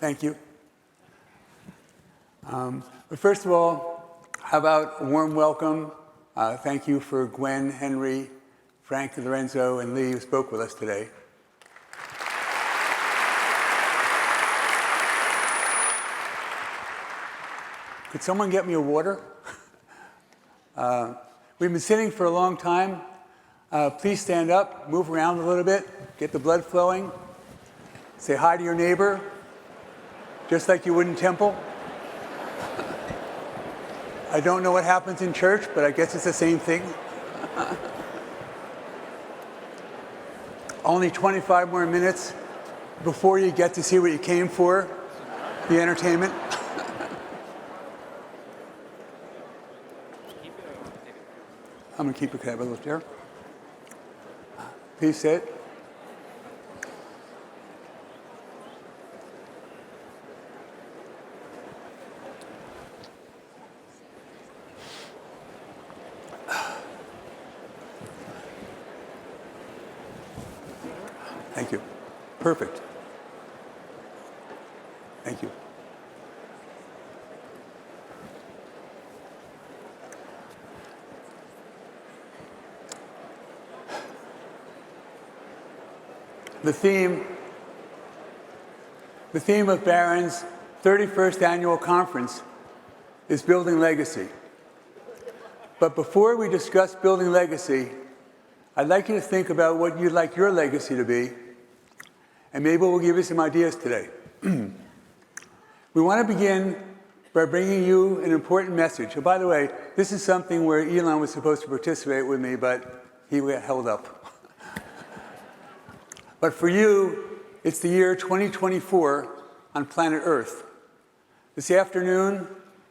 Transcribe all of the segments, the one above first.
Thank you. But first of all, how about a warm welcome? Thank you for Gwen, Henry, Frank, Lorenzo, and Lee who spoke with us today. Could someone get me a water? We've been sitting for a long time. Please stand up, move around a little bit, get the blood flowing. Say hi to your neighbor, just like you would in temple. I don't know what happens in church, but I guess it's the same thing. Only 25 more minutes before you get to see what you came for, the entertainment. I'm going to keep it. Can I have a little chair? Please sit. Thank you. Perfect. Thank you. The theme of Barron's 31st annual conference is building legacy. But before we discuss building legacy, I'd like you to think about what you'd like your legacy to be, and maybe we'll give you some ideas today. We want to begin by bringing you an important message. Oh, by the way, this is something where Elon was supposed to participate with me, but he got held up. But for you, it's the year 2024 on planet Earth. This afternoon,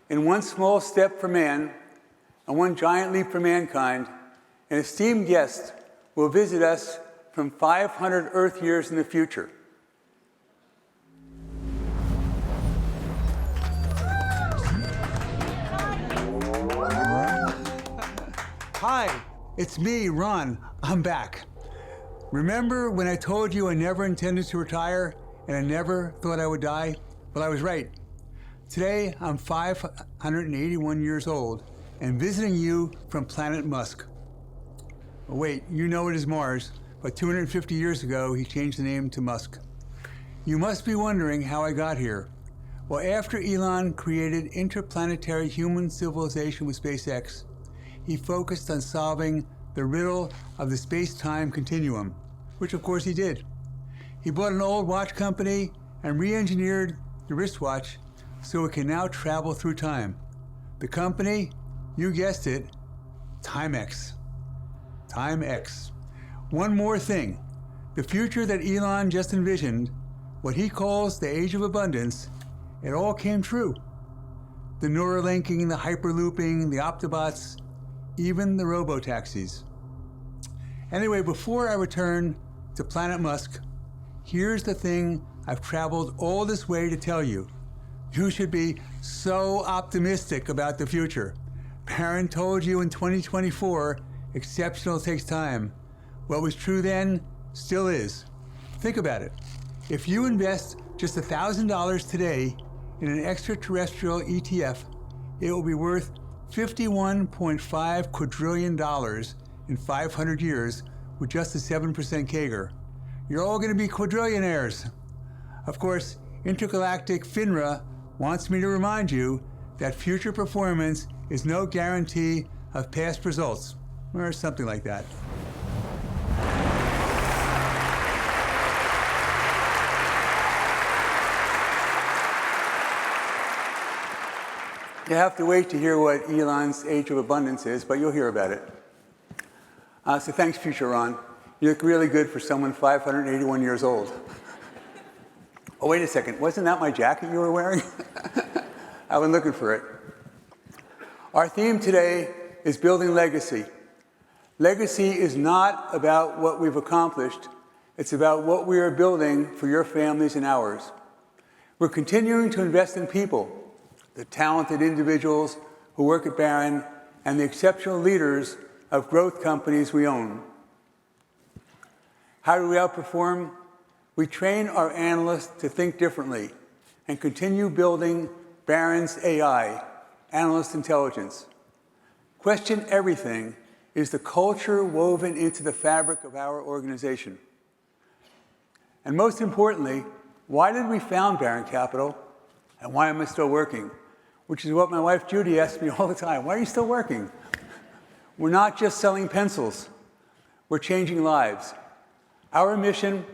in one small step for man and one giant leap for mankind, an esteemed guest will visit us from 500 Earth years in the future. Hi, it's me, Ron. I'm back. Remember when I told you I never intended to retire and I never thought I would die? Well, I was right. Today, I'm 581 years old and visiting you from planet Musk. Oh, wait, you know it is Mars, but 250 years ago, he changed the name to Musk. You must be wondering how I got here. Well, after Elon created interplanetary human civilization with SpaceX, he focused on solving the riddle of the space-time continuum, which of course he did. He bought an old watch company and re-engineered the wristwatch so it can now travel through time. The company, you guessed it, Timex. Timex. One more thing. The future that Elon just envisioned, what he calls the age of abundance, it all came true. The Neuralinking, the hyperlooping, the Optibots, even the robo-taxis. Anyway, before I return to Planet Musk, here's the thing I've traveled all this way to tell you. You should be so optimistic about the future. Barron told you in 2024, exceptional takes time. What was true then still is. Think about it. If you invest just $1,000 today in an extraterrestrial ETF, it will be worth $51.5 quadrillion in 500 years with just a 7% CAGR. You're all going to be quadrillionaires. Of course, intergalactic FINRA wants me to remind you that future performance is no guarantee of past results, or something like that. You have to wait to hear what Elon's age of abundance is, but you'll hear about it. So thanks, future Ron. You look really good for someone 581 years old. Oh, wait a second. Wasn't that my jacket you were wearing? I've been looking for it. Our theme today is building legacy. Legacy is not about what we've accomplished. It's about what we are building for your families and ours. We're continuing to invest in people, the talented individuals who work at Barron, and the exceptional leaders of growth companies we own. How do we outperform? We train our analysts to think differently. and continue building Barron's AI, Analyst Intelligence. Question Everything is the culture woven into the fabric of our organization. And most importantly, why did we found Barron Capital, and why am I still working? Which is what my wife Judy asks me all the time. Why are you still working? We're not just selling pencils. We're changing lives. Our mission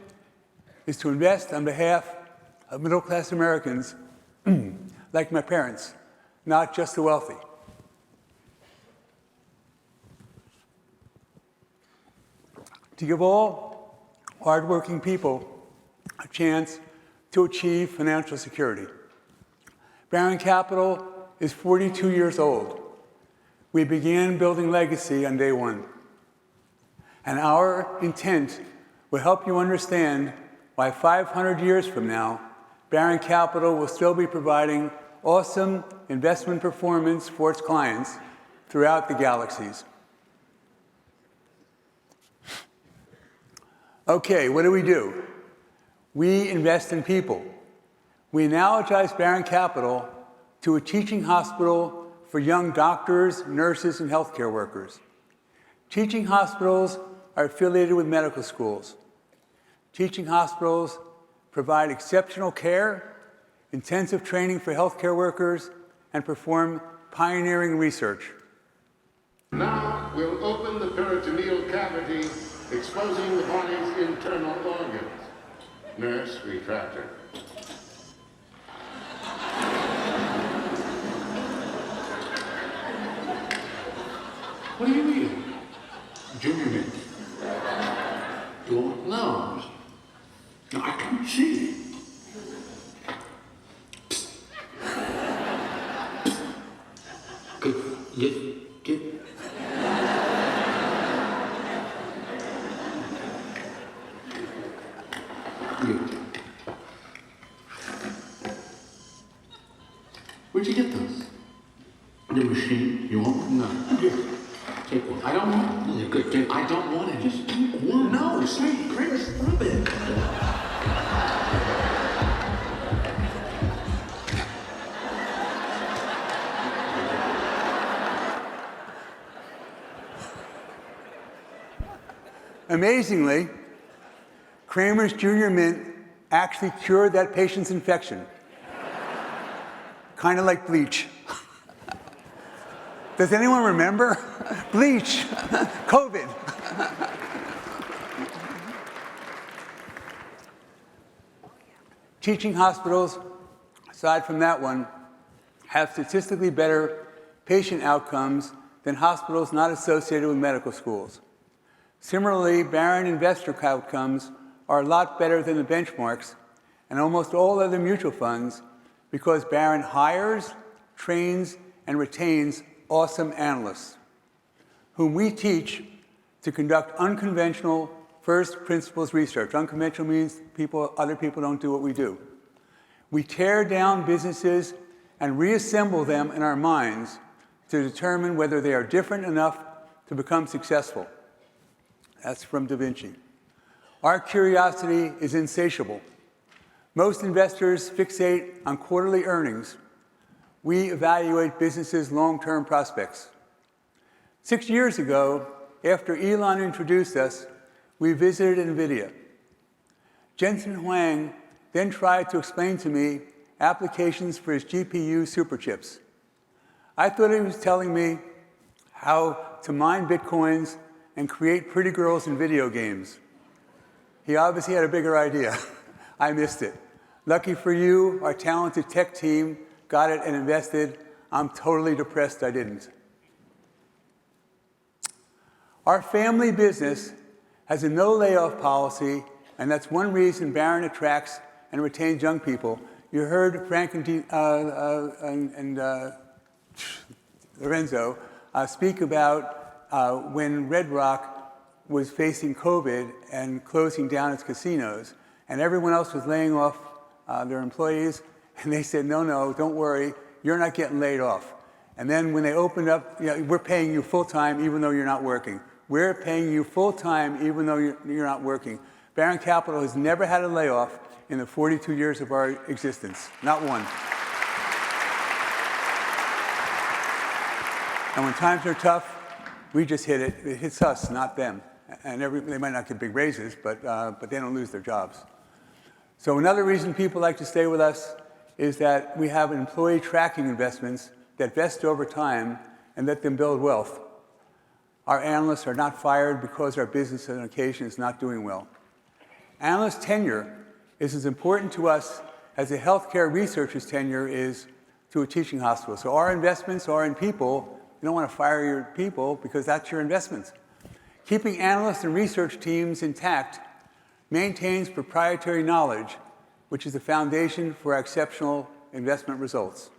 is to invest on behalf of middle-class Americans like my parents, not just the wealthy. To give all hardworking people a chance to achieve financial security. Barron Capital is 42 years old. We began building legacy on day one. And our intent will help you understand why 500 years from now, Barron Capital will still be providing awesome investment performance for its clients throughout the galaxies. Okay, what do? We invest in people. We analogize Barron Capital to a teaching hospital for young doctors, nurses, and healthcare workers. Teaching hospitals are affiliated with medical schools. Teaching hospitals provide exceptional care, intensive training for healthcare workers, and perform pioneering research. Now we'll open the peritoneal cavity, exposing the body's internal organs. Nurse, retractor. What do you mean? Junior mint. You won't know. No, I can't see. Good. Get. You. Where'd you get those? Your machine? You want one? No. Here. Take one. I don't want it. Good. Take. I don't want it. Just take one. No, say, Chris, rub it. Amazingly, Kramer's Junior Mint actually cured that patient's infection. Kind of like bleach. Does anyone remember? Bleach, COVID. Teaching hospitals, aside from that one, have statistically better patient outcomes than hospitals not associated with medical schools. Similarly, Barron investor outcomes are a lot better than the benchmarks and almost all other mutual funds because Barron hires, trains, and retains awesome analysts, whom we teach to conduct unconventional first principles research. Unconventional means other people don't do what we do. We tear down businesses and reassemble them in our minds to determine whether they are different enough to become successful. That's from Da Vinci. Our curiosity is insatiable. Most investors fixate on quarterly earnings. We evaluate businesses' long-term prospects. 6 years ago, after Elon introduced us, we visited NVIDIA. Jensen Huang then tried to explain to me applications for his GPU superchips. I thought he was telling me how to mine bitcoins and create pretty girls in video games. He obviously had a bigger idea. I missed it. Lucky for you, our talented tech team got it and invested. I'm totally depressed I didn't. Our family business has a no layoff policy, and that's one reason Barron attracts and retains young people. You heard Frank and Lorenzo speak about when Red Rock was facing COVID and closing down its casinos, and everyone else was laying off their employees, and they said, no, don't worry, you're not getting laid off. And then when they opened up, we're paying you full-time even though you're not working. We're paying you full-time even though you're not working. Barron Capital has never had a layoff. in the 42 years of our existence. Not one. And when times are tough, we just hit it. It hits us, not them. And they might not get big raises, but they don't lose their jobs. So another reason people like to stay with us is that we have employee tracking investments that vest over time and let them build wealth. Our analysts are not fired because our business on occasion is not doing well. Analyst tenure is as important to us as a healthcare researcher's tenure is to a teaching hospital. So our investments are in people. You don't want to fire your people because that's your investments. Keeping analysts and research teams intact maintains proprietary knowledge, which is the foundation for our exceptional investment results.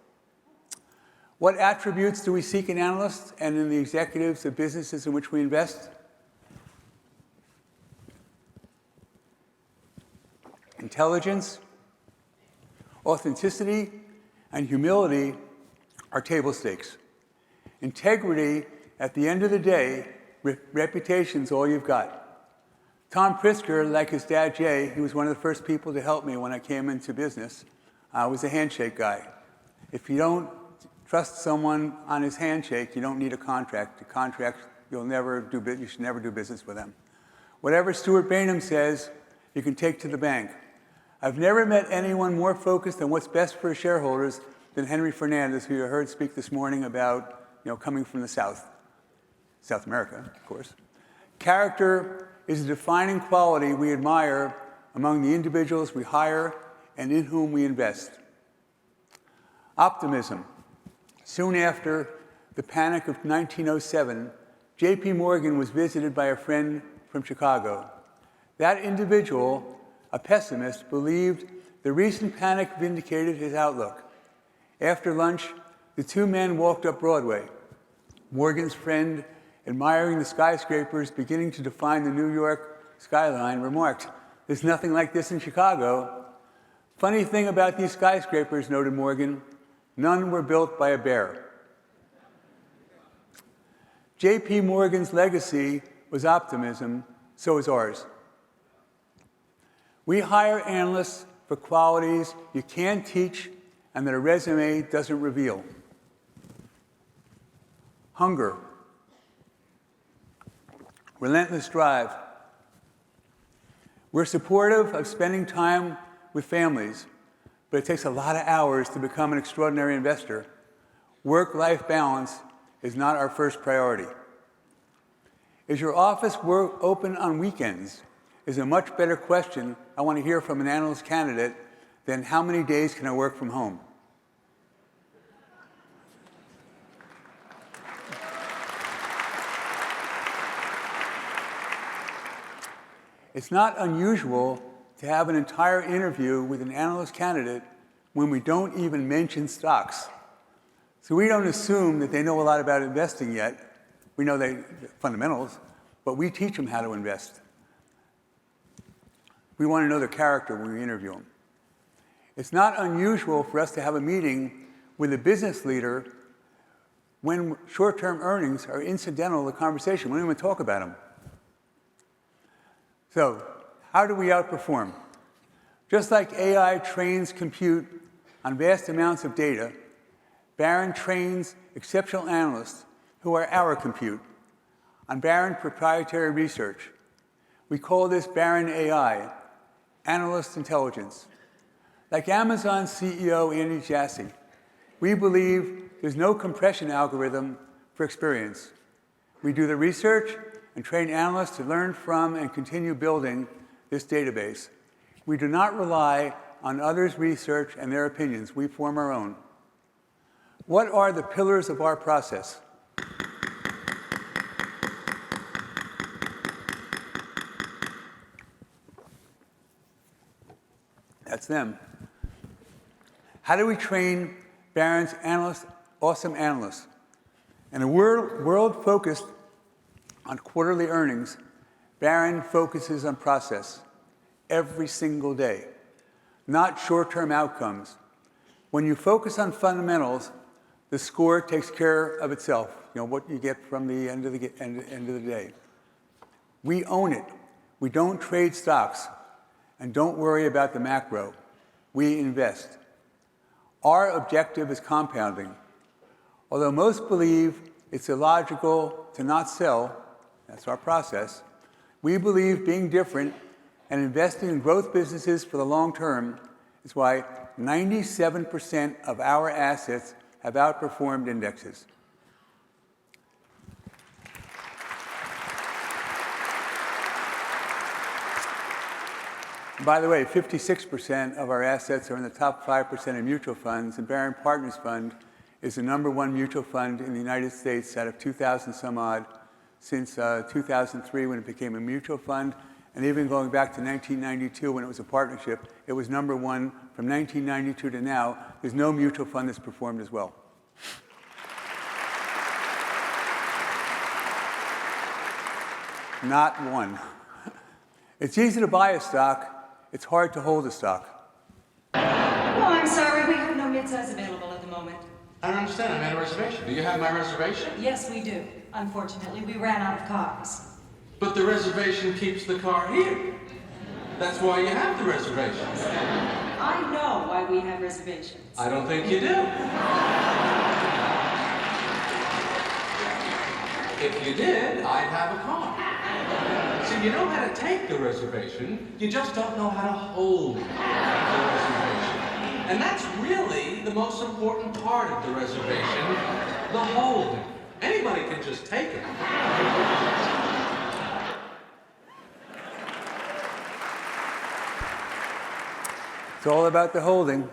What attributes do we seek in analysts and in the executives of businesses in which we invest? Intelligence, authenticity, and humility are table stakes. Integrity, at the end of the day, reputation's all you've got. Tom Pritzker, like his dad Jay, he was one of the first people to help me when I came into business, was a handshake guy. If you don't trust someone on his handshake, you don't need a contract. A contract, you should never do business with them. Whatever Stuart Bainham says, you can take to the bank. I've never met anyone more focused on what's best for shareholders than Henry Fernandez, who you heard speak this morning about coming from the South America, of course. Character is a defining quality we admire among the individuals we hire and in whom we invest. Optimism. Soon after the panic of 1907, J.P. Morgan was visited by a friend from Chicago. That individual, a pessimist, believed the recent panic vindicated his outlook. After lunch, the two men walked up Broadway. Morgan's friend, admiring the skyscrapers beginning to define the New York skyline, remarked, "There's nothing like this in Chicago." Funny thing about these skyscrapers, noted Morgan, none were built by a bear. J.P. Morgan's legacy was optimism, so is ours. We hire analysts for qualities you can't teach and that a resume doesn't reveal. Hunger, relentless drive. We're supportive of spending time with families, but it takes a lot of hours to become an extraordinary investor. Work-life balance is not our first priority. Is your office work open on weekends? Is a much better question I want to hear from an analyst candidate than how many days can I work from home? It's not unusual to have an entire interview with an analyst candidate when we don't even mention stocks. So we don't assume that they know a lot about investing yet. We know the fundamentals, but we teach them how to invest. We want to know their character when we interview them. It's not unusual for us to have a meeting with a business leader when short-term earnings are incidental to the conversation. We don't even talk about them. So, how do we outperform? Just like AI trains compute on vast amounts of data, Barron trains exceptional analysts who are our compute on Barron proprietary research. We call this Barron AI, Analyst Intelligence. Like Amazon CEO Andy Jassy, we believe there's no compression algorithm for experience. We do the research and train analysts to learn from and continue building this database. We do not rely on others' research and their opinions. We form our own. What are the pillars of our process? That's them. How do we train Barron's analysts, awesome analysts? In a world focused on quarterly earnings, Barron focuses on process every single day, not short-term outcomes. When you focus on fundamentals, the score takes care of itself, what you get from the end of the day. We own it. We don't trade stocks. And don't worry about the macro. We invest. Our objective is compounding. Although most believe it's illogical to not sell, that's our process, we believe being different and investing in growth businesses for the long term is why 97% of our assets have outperformed indexes. By the way, 56% of our assets are in the top 5% of mutual funds, and Barron Partners Fund is the #1 mutual fund in the United States out of 2,000 some odd since 2003 when it became a mutual fund, and even going back to 1992 when it was a partnership, it was #1 from 1992 to now. There's no mutual fund that's performed as well. Not one. It's easy to buy a stock. It's hard to hold a stock. Oh, I'm sorry. We have no mid-size available at the moment. I don't understand. I made a reservation. Do you have my reservation? Yes, we do. Unfortunately, we ran out of cars. But the reservation keeps the car here. That's why you have the reservation. I know why we have reservations. I don't think you do. If you did, I'd have a car. So you know how to take the reservation, you just don't know how to hold the reservation. And that's really the most important part of the reservation, the holding. Anybody can just take it. It's all about the holding.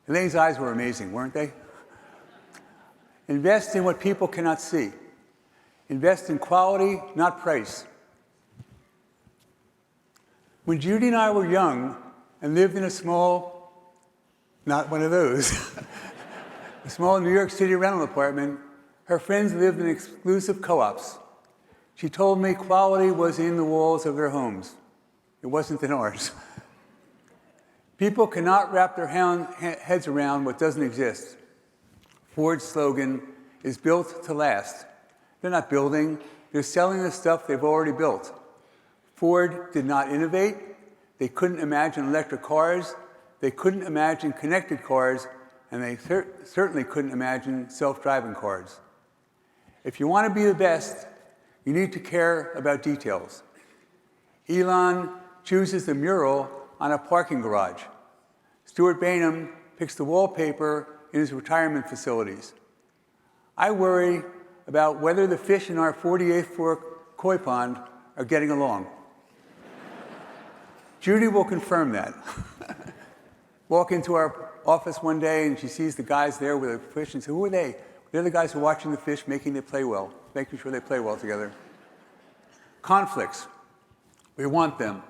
Elaine's eyes were amazing, weren't they? Invest in what people cannot see. Invest in quality, not price. When Judy and I were young and lived in a small, not one of those, a small New York City rental apartment, her friends lived in exclusive co-ops. She told me quality was in the walls of their homes. It wasn't in ours. People cannot wrap their heads around what doesn't exist. Ford's slogan is built to last. They're not building, they're selling the stuff they've already built. Ford did not innovate, they couldn't imagine electric cars, they couldn't imagine connected cars, and they certainly couldn't imagine self-driving cars. If you want to be the best, you need to care about details. Elon chooses the mural on a parking garage. Stuart Bainum picks the wallpaper in his retirement facilities. I worry about whether the fish in our 48th floor koi pond are getting along. Judy will confirm that. Walk into our office one day and she sees the guys there with a fish and says, who are they? They're the guys who are watching the fish, making sure they play well together. Conflicts. We want them.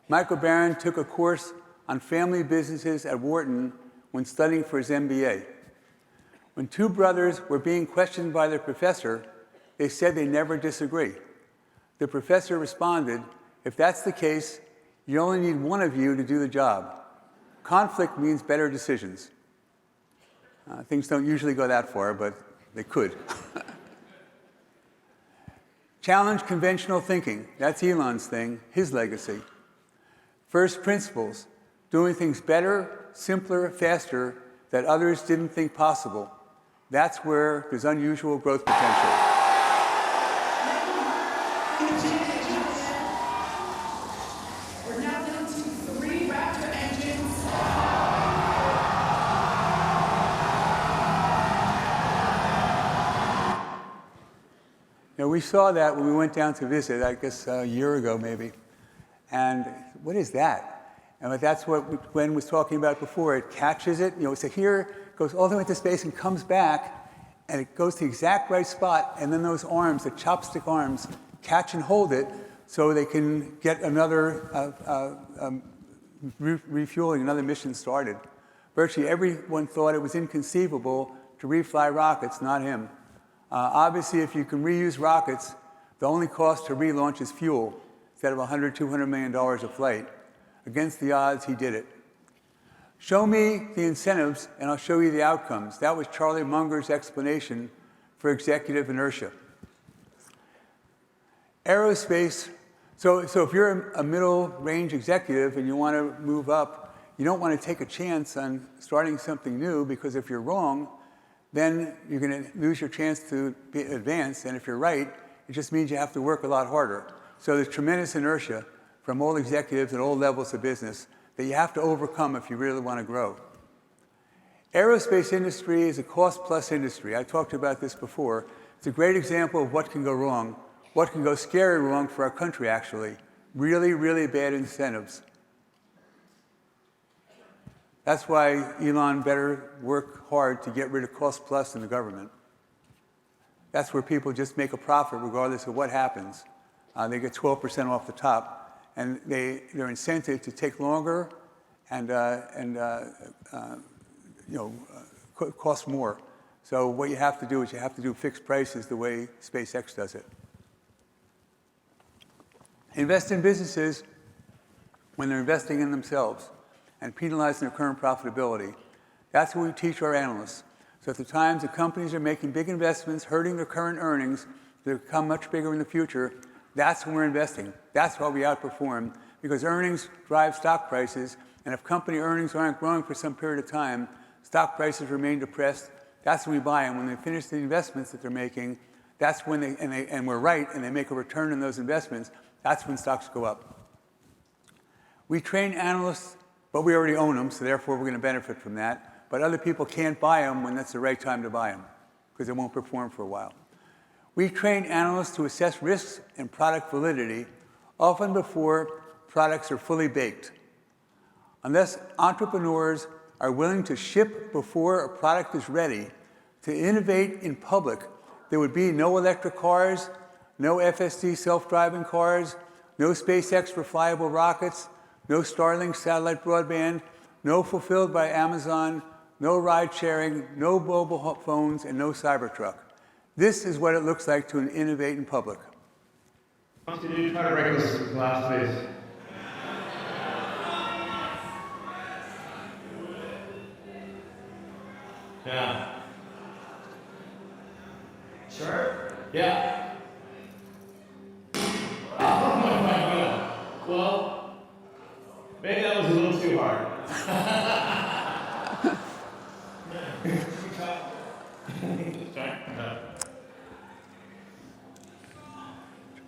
Michael Barron took a course on family businesses at Wharton when studying for his MBA. When two brothers were being questioned by their professor, they said they never disagree. The professor responded, if that's the case, you only need one of you to do the job. Conflict means better decisions. Things don't usually go that far, but they could. Challenge conventional thinking. That's Elon's thing, his legacy. First principles, doing things better, simpler, faster that others didn't think possible. That's where there's unusual growth potential. We're now down to 3 Raptor engines. You know, we saw that when we went down to visit, I guess a year ago maybe. And what is that? And that's what Gwen was talking about before. It catches it, so here, goes all the way into space and comes back, and it goes to the exact right spot, and then those arms, the chopstick arms, catch and hold it so they can get another refueling, another mission started. Virtually everyone thought it was inconceivable to refly rockets, not him. Obviously, if you can reuse rockets, the only cost to relaunch is fuel, instead of $100, $200 million a flight. Against the odds, he did it. Show me the incentives, and I'll show you the outcomes. That was Charlie Munger's explanation for executive inertia. Aerospace So if you're a middle-range executive and you want to move up, you don't want to take a chance on starting something new, because if you're wrong, then you're going to lose your chance to be advanced. And if you're right, it just means you have to work a lot harder. So there's tremendous inertia from all executives at all levels of business that you have to overcome if you really want to grow. Aerospace industry is a cost-plus industry. I talked about this before. It's a great example of what can go wrong, what can go scary wrong for our country, actually. Really, really bad incentives. That's why Elon better work hard to get rid of cost-plus in the government. That's where people just make a profit regardless of what happens. They get 12% off the top, and they're incented to take longer and cost more. So what you have to do is you have to do fixed prices the way SpaceX does it. Invest in businesses when they're investing in themselves and penalizing their current profitability. That's what we teach our analysts. So at the times the companies are making big investments, hurting their current earnings, to become much bigger in the future, that's when we're investing. That's why we outperform, because earnings drive stock prices, and if company earnings aren't growing for some period of time, stock prices remain depressed. That's when we buy them. When they finish the investments that they're making, that's when and we're right, and they make a return on those investments, that's when stocks go up. We train analysts, but we already own them, so therefore we're going to benefit from that. But other people can't buy them when that's the right time to buy them, because they won't perform for a while. We train analysts to assess risks and product validity, often before products are fully baked. Unless entrepreneurs are willing to ship before a product is ready, to innovate in public, there would be no electric cars, no FSD self-driving cars, no SpaceX reflyable rockets, no Starlink satellite broadband, no Fulfilled by Amazon, no ride sharing, no mobile phones, and no Cybertruck. This is what it looks like to innovate in public. Can you try to break this glass, please? Yeah. Sure? Yeah. Oh my God. Well, maybe that was a little too hard.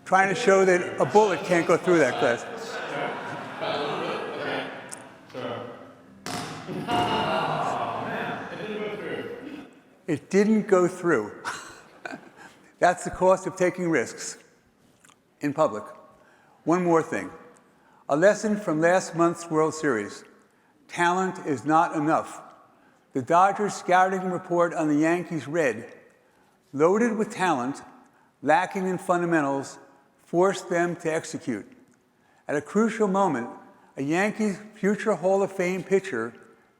Trying to show that a bullet can't go through that glass. It didn't go through. That's the cost of taking risks in public. One more thing. A lesson from last month's World Series. Talent is not enough. The Dodgers scouting report on the Yankees read, loaded with talent, lacking in fundamentals, forced them to execute. At a crucial moment, a Yankees future Hall of Fame pitcher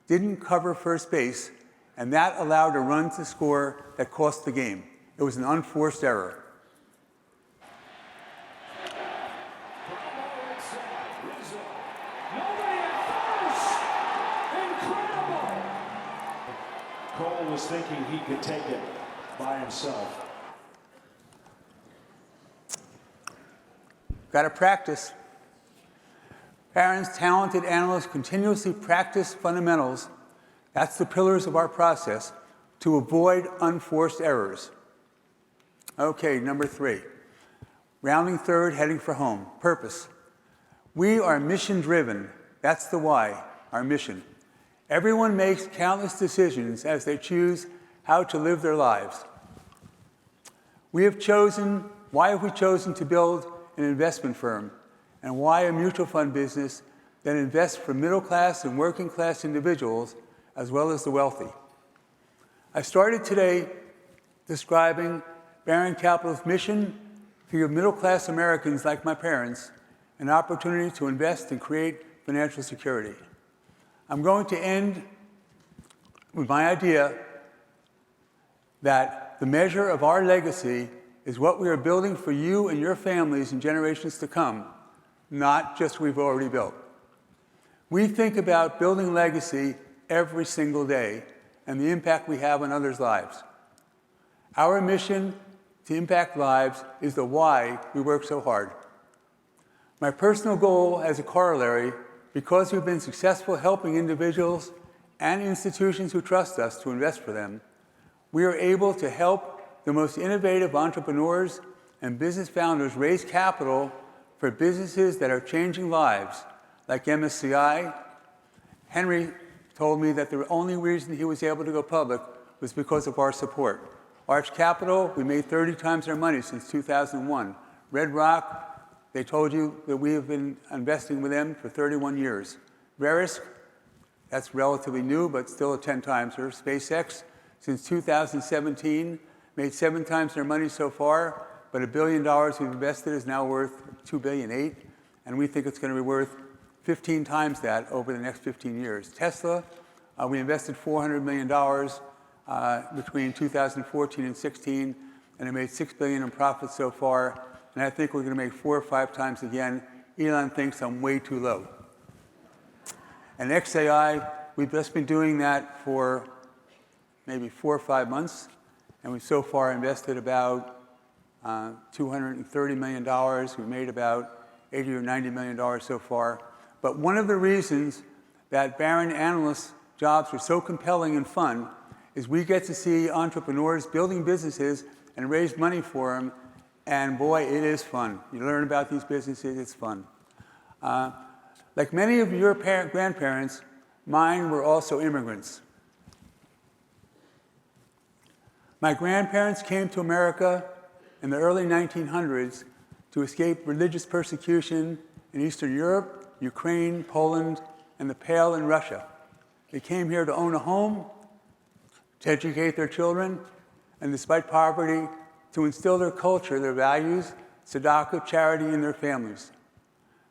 didn't cover first base, and that allowed a run to score that cost the game. It was an unforced error. Cole was thinking he could take it by himself. Got to practice. Parents, talented analysts continuously practice fundamentals. That's the pillars of our process to avoid unforced errors. Okay, number 3. Rounding third, heading for home. Purpose. We are mission-driven. That's the why, our mission. Everyone makes countless decisions as they choose how to live their lives. Why have we chosen to build an investment firm? And why a mutual fund business that invests for middle-class and working-class individuals as well as the wealthy? I started today describing Baring Capital's mission to give middle-class Americans like my parents an opportunity to invest and create financial security. I'm going to end with my idea that the measure of our legacy is what we are building for you and your families in generations to come, not just what we've already built. We think about building legacy every single day and the impact we have on others' lives. Our mission to impact lives is the why we work so hard. My personal goal as a corollary, because we've been successful helping individuals and institutions who trust us to invest for them, we are able to help the most innovative entrepreneurs and business founders raise capital for businesses that are changing lives, like MSCI. Henry told me that the only reason he was able to go public was because of our support. Arch Capital, we made 30 times our money since 2001. Red Rock, they told you that we have been investing with them for 31 years. Verisk, that's relatively new, but still a 10 times. SpaceX, since 2017, made 7 times their money so far, but $1 billion we've invested is now worth $2.8 billion, and we think it's going to be worth 15 times that over the next 15 years. Tesla, we invested $400 million between 2014 and 16, and it made $6 billion in profits so far, and I think we're going to make 4 or 5 times again. Elon thinks I'm way too low. And XAI, we've just been doing that for maybe 4 or 5 months, and we've so far invested about $230 million. We made about $80 or $90 million so far. But one of the reasons that Barron analyst jobs are so compelling and fun is we get to see entrepreneurs building businesses and raise money for them, and boy, it is fun. You learn about these businesses, it's fun. Like many of your grandparents, mine were also immigrants. My grandparents came to America in the early 1900s to escape religious persecution in Eastern Europe, Ukraine, Poland, and the Pale in Russia. They came here to own a home, to educate their children, and despite poverty, to instill their culture, their values, tzedakah, charity in their families.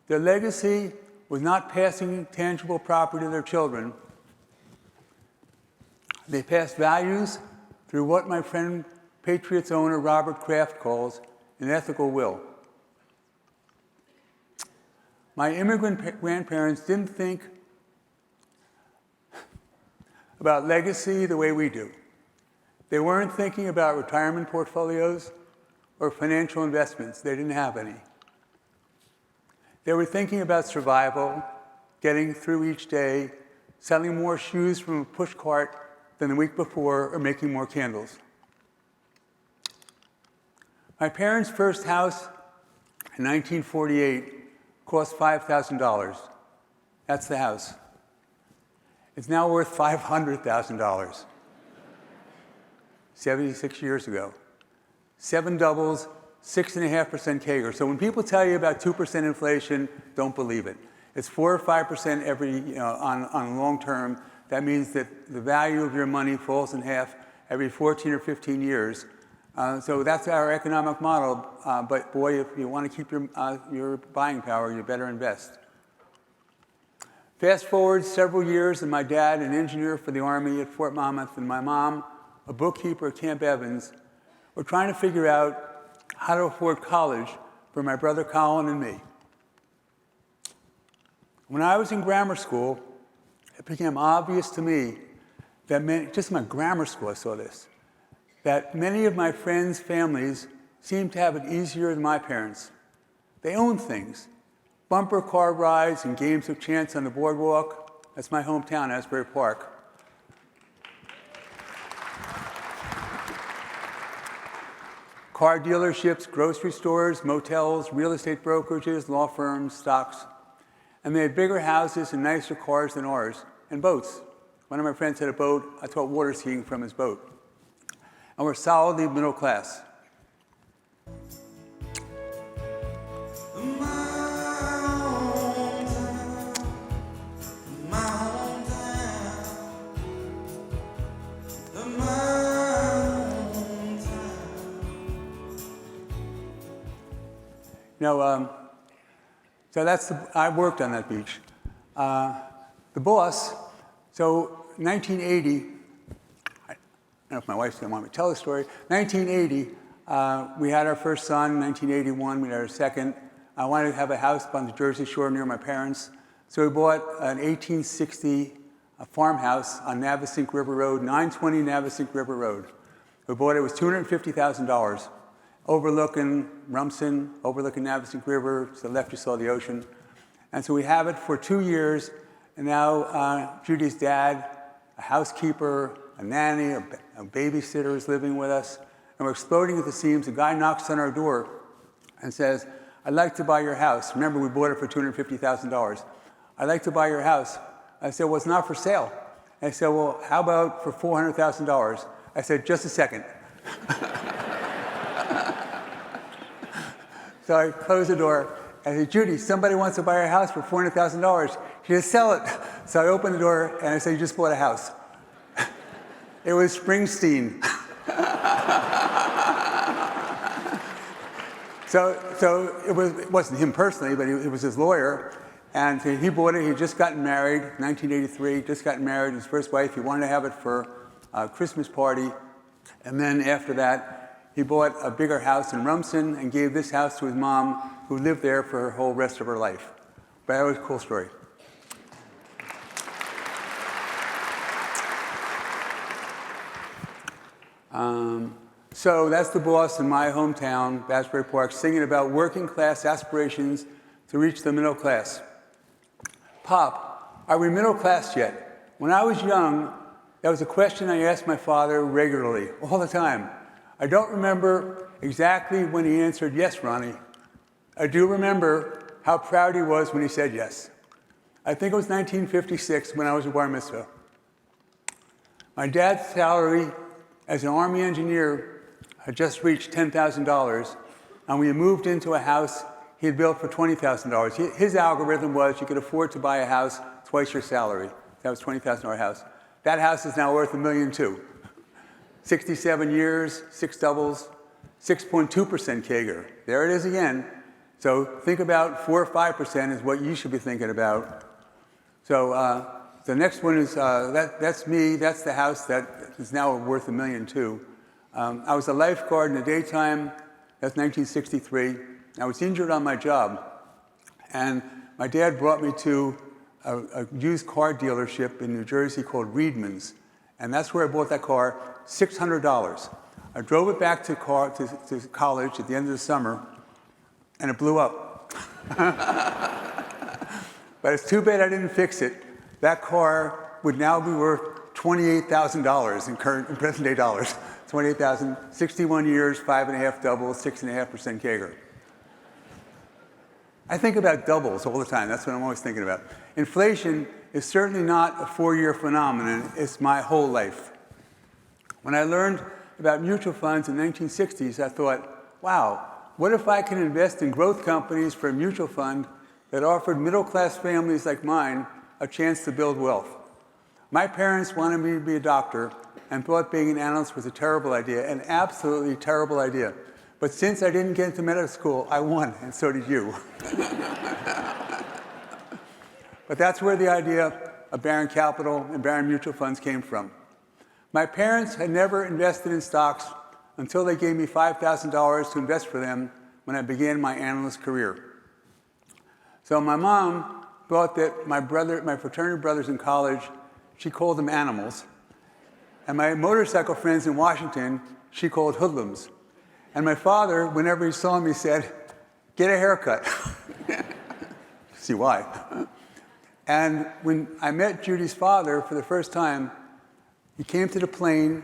Their legacy was not passing tangible property to their children. They passed values through what my friend, Patriots owner Robert Kraft calls an ethical will. My immigrant grandparents didn't think about legacy the way we do. They weren't thinking about retirement portfolios or financial investments. They didn't have any. They were thinking about survival, getting through each day, selling more shoes from a push cart than the week before, or making more candles. My parents' first house in 1948 cost $5,000. That's the house. It's now worth $500,000. 76 years ago. 7 doubles, 6.5% CAGR. So when people tell you about 2% inflation, don't believe it. It's 4 or 5% every, on long term. That means that the value of your money falls in half every 14 or 15 years. So that's our economic model. But boy, if you want to keep your buying power, you better invest. Fast forward several years, and my dad, an engineer for the Army at Fort Monmouth, and my mom, a bookkeeper at Camp Evans, were trying to figure out how to afford college for my brother Colin and me. When I was in grammar school, it became obvious to me that just in my grammar school I saw this, that many of my friends' families seemed to have it easier than my parents. They owned things. Bumper car rides and games of chance on the boardwalk. That's my hometown, Asbury Park. Car dealerships, grocery stores, motels, real estate brokerages, law firms, stocks. And they had bigger houses and nicer cars than ours, and boats. One of my friends had a boat. I taught water skiing from his boat. And we're solidly middle class. So I worked on that beach. The boss, so 1980, I don't know if my wife's going to want me to tell the story. 1980, we had our first son. 1981, we had our second. I wanted to have a house on the Jersey Shore near my parents. So we bought an 1860 farmhouse on Navesink River Road, 920 Navesink River Road. We bought it, it was $250,000. overlooking Rumson, overlooking Navesink River. To the left, you saw the ocean. And so we have it for 2 years. And now Judy's dad, a housekeeper, a nanny, a babysitter is living with us. And we're exploding at the seams. A guy knocks on our door and says, I'd like to buy your house. Remember, we bought it for $250,000. I'd like to buy your house. I said, well, it's not for sale. And I said, well, how about for $400,000? I said, just a second. So I closed the door. I said, Judy, somebody wants to buy our house for $400,000. She said, sell it. So I opened the door and I said, you just bought a house. It was Springsteen. So it wasn't him personally, but it was his lawyer. And he bought it. He had just gotten married, 1983, just gotten married. His first wife, he wanted to have it for a Christmas party. And then after that, he bought a bigger house in Rumson and gave this house to his mom, who lived there for her whole rest of her life. But that was a cool story. So that's the boss in my hometown, Asbury Park, singing about working class aspirations to reach the middle class. Pop, are we middle class yet? When I was young, that was a question I asked my father regularly, all the time. I don't remember exactly when he answered yes, Ronnie. I do remember how proud he was when he said yes. I think it was 1956 when I was a bar mitzvah. My dad's salary as an Army engineer had just reached $10,000, and we moved into a house he had built for $20,000. His algorithm was you could afford to buy a house twice your salary. That was a $20,000 house. That house is now worth $1.2 million. 67 years, 6 doubles, 6.2% CAGR. There it is again. So think about 4 or 5% is what you should be thinking about. So the next one is, that's me. That's the house that is now worth $1.2 million. I was a lifeguard in the daytime. That's 1963. I was injured on my job. And my dad brought me to a used car dealership in New Jersey called Reedman's. And that's where I bought that car, $600. I drove it back to college at the end of the summer, and it blew up. But it's too bad I didn't fix it. That car would now be worth $28,000 in present day dollars. 28,000, 61 years, 5.5 doubles, 6.5% CAGR. I think about doubles all the time. That's what I'm always thinking about. Inflation is certainly not a 4-year phenomenon. It's my whole life. When I learned about mutual funds in the 1960s, I thought, wow, what if I can invest in growth companies for a mutual fund that offered middle-class families like mine a chance to build wealth? My parents wanted me to be a doctor and thought being an analyst was a terrible idea, an absolutely terrible idea. But since I didn't get into medical school, I won, and so did you. But that's where the idea of Barron Capital and Barron Mutual Funds came from. My parents had never invested in stocks until they gave me $5,000 to invest for them when I began my analyst career. So my mom thought that my fraternity brothers in college, she called them animals. And my motorcycle friends in Washington, she called hoodlums. And my father, whenever he saw me, said, get a haircut. See why. And when I met Judy's father for the first time, he came to the plane,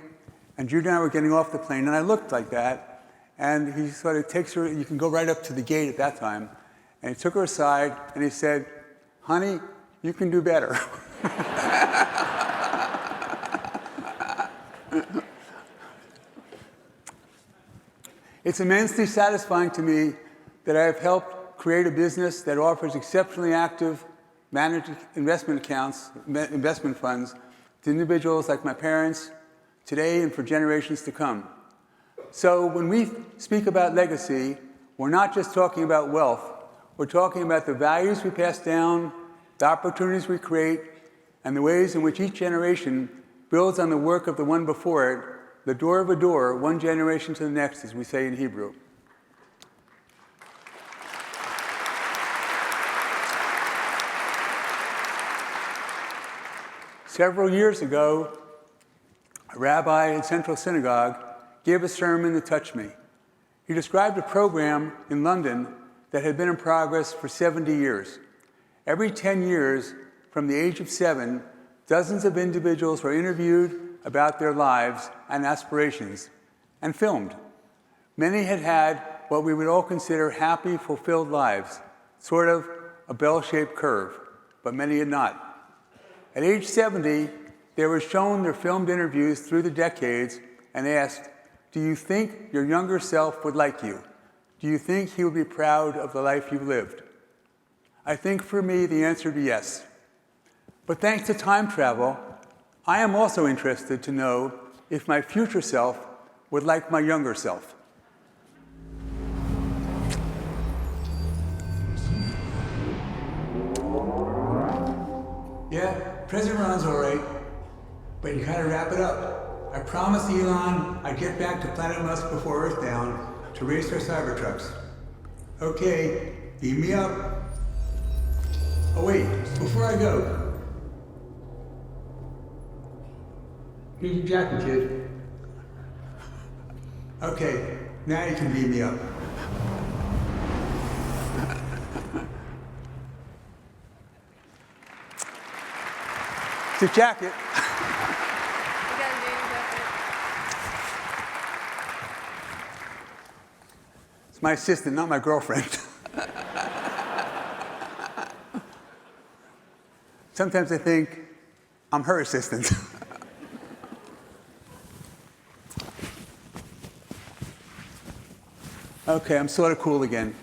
and Judy and I were getting off the plane, and I looked like that. And he sort of takes her, you can go right up to the gate at that time. And he took her aside, and he said, honey, you can do better. It's immensely satisfying to me that I have helped create a business that offers exceptionally active managed investment accounts, investment funds, to individuals like my parents today and for generations to come. So when we speak about legacy, we're not just talking about wealth. We're talking about the values we pass down, the opportunities we create, and the ways in which each generation builds on the work of the one before it, the door of a door, one generation to the next, as we say in Hebrew. Several years ago, a rabbi in Central Synagogue gave a sermon that touched me. He described a program in London that had been in progress for 70 years. Every 10 years, from the age of 7, dozens of individuals were interviewed about their lives and aspirations and filmed. Many had had what we would all consider happy, fulfilled lives, sort of a bell-shaped curve, but many had not. At age 70, they were shown their filmed interviews through the decades and asked, do you think your younger self would like you? Do you think he would be proud of the life you lived? I think for me, the answer would be yes. But thanks to time travel, I am also interested to know if my future self would like my younger self. Yeah, President Ron's all right, but you gotta wrap it up. I promised Elon I'd get back to Planet Musk before Earthbound to race our Cybertrucks. Okay, beam me up. Oh wait, before I go, here's your jacket, kid. Okay, now you can beam me up. It's your jacket. It's my assistant, not my girlfriend. Sometimes I think I'm her assistant. Okay, I'm sort of cool again.